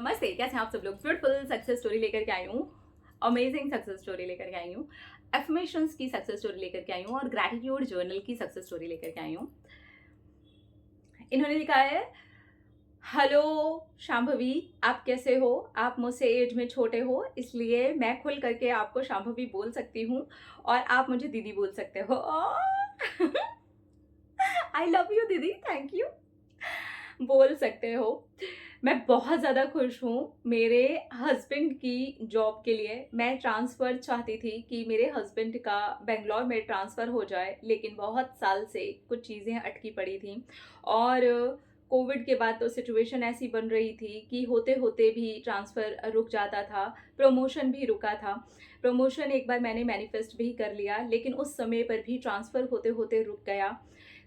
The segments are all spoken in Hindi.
नमस्ते, कैसे हैं आप सब लोग। ब्यूटीफुल सक्सेस स्टोरी लेकर के आई हूँ, अमेजिंग सक्सेस स्टोरी लेकर के आई हूँ, एफर्मेशंस की सक्सेस स्टोरी लेकर के आई हूँ और ग्रैटिट्यूड जर्नल की सक्सेस स्टोरी लेकर के आई हूँ। इन्होंने लिखा है, हेलो शांभवी, आप कैसे हो? आप मुझसे एज में छोटे हो, इसलिए मैं खुल करके आपको शांभवी बोल सकती हूँ और आप मुझे दीदी बोल सकते हो। आई लव यू दीदी, थैंक यू। बोल सकते हो। मैं बहुत ज़्यादा खुश हूँ। मेरे हस्बैंड की जॉब के लिए मैं ट्रांसफ़र चाहती थी कि मेरे हस्बैंड का बेंगलोर में ट्रांसफ़र हो जाए, लेकिन बहुत साल से कुछ चीज़ें अटकी पड़ी थी और कोविड के बाद तो सिचुएशन ऐसी बन रही थी कि होते होते भी ट्रांसफ़र रुक जाता था, प्रमोशन भी रुका था। प्रमोशन एक बार मैंने मैनिफेस्ट भी कर लिया, लेकिन उस समय पर भी ट्रांसफ़र होते होते रुक गया।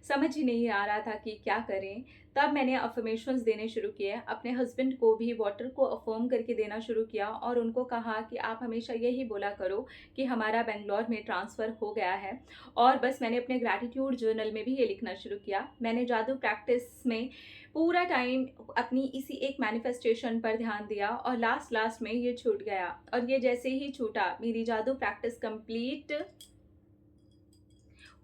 समझ ही नहीं आ रहा था कि क्या करें। तब मैंने अफ़र्मेशंस देने शुरू किए, अपने हस्बैंड को भी वाटर को अफ़र्म करके देना शुरू किया और उनको कहा कि आप हमेशा यही बोला करो कि हमारा बेंगलोर में ट्रांसफ़र हो गया है। और बस मैंने अपने ग्रैटिट्यूड जर्नल में भी ये लिखना शुरू किया। मैंने जादू प्रैक्टिस में पूरा टाइम अपनी इसी एक मैनिफेस्टेशन पर ध्यान दिया और लास्ट में ये छूट गया और ये जैसे ही छूटा, मेरी जादू प्रैक्टिस कंप्लीट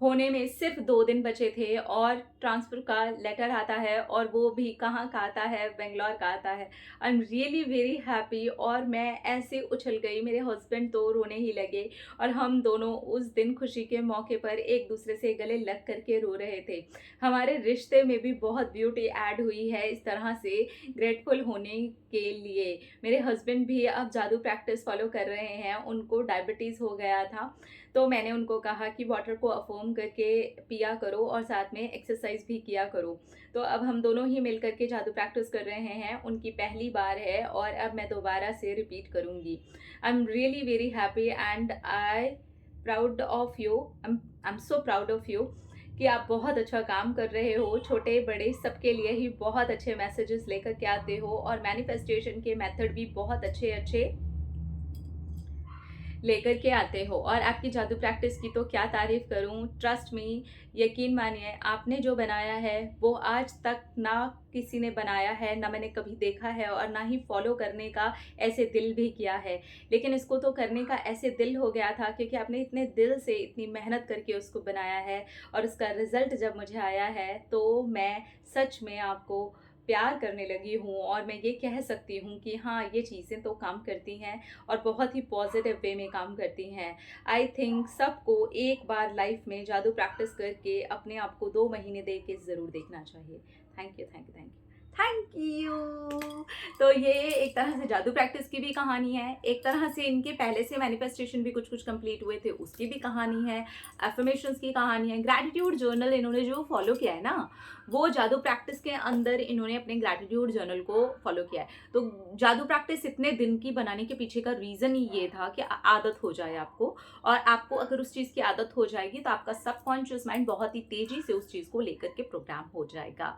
होने में सिर्फ 2 दिन बचे थे और ट्रांसफ़र का लेटर आता है और वो भी कहाँ का आता है, बेंगलोर का आता है। I am really very happy और मैं ऐसे उछल गई, मेरे हस्बैंड तो रोने ही लगे और हम दोनों उस दिन खुशी के मौके पर एक दूसरे से गले लग करके रो रहे थे। हमारे रिश्ते में भी बहुत ब्यूटी ऐड हुई है इस तरह से ग्रेटफुल होने के लिए। मेरे हस्बैंड भी अब जादू प्रैक्टिस फॉलो कर रहे हैं, उनको डायबिटीज़ हो गया था, तो मैंने उनको कहा कि वाटर को अफ़र्म करके पिया करो और साथ में एक्सरसाइज भी किया करो। तो अब हम दोनों ही मिल करके जादू प्रैक्टिस कर रहे हैं। उनकी पहली बार है और अब मैं दोबारा से रिपीट करूँगी। I am really very happy and I proud of you. I am so proud of you कि आप बहुत अच्छा काम कर रहे हो। छोटे बड़े सबके लिए ही बहुत अच्छे मैसेजेस लेकर के आते हो और मैनिफेस्टेशन के मेथड भी बहुत अच्छे अच्छे लेकर के आते हो और आपकी जादू प्रैक्टिस की तो क्या तारीफ़ करूं। ट्रस्ट मी, यकीन मानिए, आपने जो बनाया है वो आज तक ना किसी ने बनाया है, ना मैंने कभी देखा है और ना ही फॉलो करने का ऐसे दिल भी किया है। लेकिन इसको तो करने का ऐसे दिल हो गया था क्योंकि आपने इतने दिल से इतनी मेहनत करके उसको बनाया है और उसका रिज़ल्ट जब मुझे आया है तो मैं सच में आपको प्यार करने लगी हूँ और मैं ये कह सकती हूँ कि हाँ, ये चीज़ें तो काम करती हैं और बहुत ही पॉजिटिव वे में काम करती हैं। आई थिंक सबको एक बार लाइफ में जादू प्रैक्टिस करके अपने आप को 2 महीने दे के ज़रूर देखना चाहिए। Thank you, thank you, thank you, thank you. तो ये एक तरह से जादू प्रैक्टिस की भी कहानी है, एक तरह से इनके पहले से मैनिफेस्टेशन भी कुछ कुछ कंप्लीट हुए थे उसकी भी कहानी है, एफर्मेशंस की कहानी है। ग्रैटिट्यूड जर्नल इन्होंने जो फॉलो किया है ना, वो जादू प्रैक्टिस के अंदर इन्होंने अपने ग्रैटिट्यूड जर्नल को फॉलो किया है। तो जादू प्रैक्टिस इतने दिन की बनाने के पीछे का रीज़न ही ये था कि आदत हो जाए आपको, और आपको अगर उस चीज़ की आदत हो जाएगी तो आपका सबकॉन्शियस माइंड बहुत ही तेज़ी से उस चीज़ को लेकर के प्रोग्राम हो जाएगा।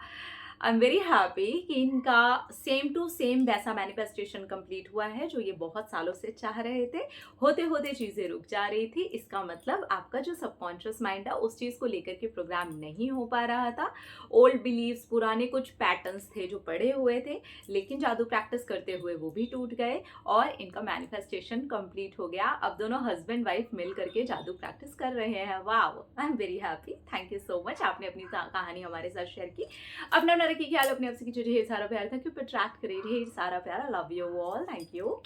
आई एम वेरी हैप्पी कि इनका सेम टू सेम वैसा मैनिफेस्टेशन कंप्लीट हुआ है जो ये बहुत सालों से चाह रहे थे। होते होते चीज़ें रुक जा रही थी, इसका मतलब आपका जो सबकॉन्शियस माइंड है उस चीज़ को लेकर के प्रोग्राम नहीं हो पा रहा था। ओल्ड बिलीव्स, पुराने कुछ पैटर्न्स थे जो पड़े हुए थे, लेकिन जादू प्रैक्टिस करते हुए वो भी टूट गए और इनका मैनिफेस्टेशन कंप्लीट हो गया। अब दोनों हस्बैंड वाइफ मिल करके जादू प्रैक्टिस कर रहे हैं। Wow, I am very happy. Thank you so much, आपने अपनी कहानी हमारे साथ शेयर की। अपना रखिए ख्याल, अपने आप से कीजिए ढेर सारा प्यार। थैंक यू, पर ट्रैक करिए ढेर सारा प्यार। I love you all, thank you.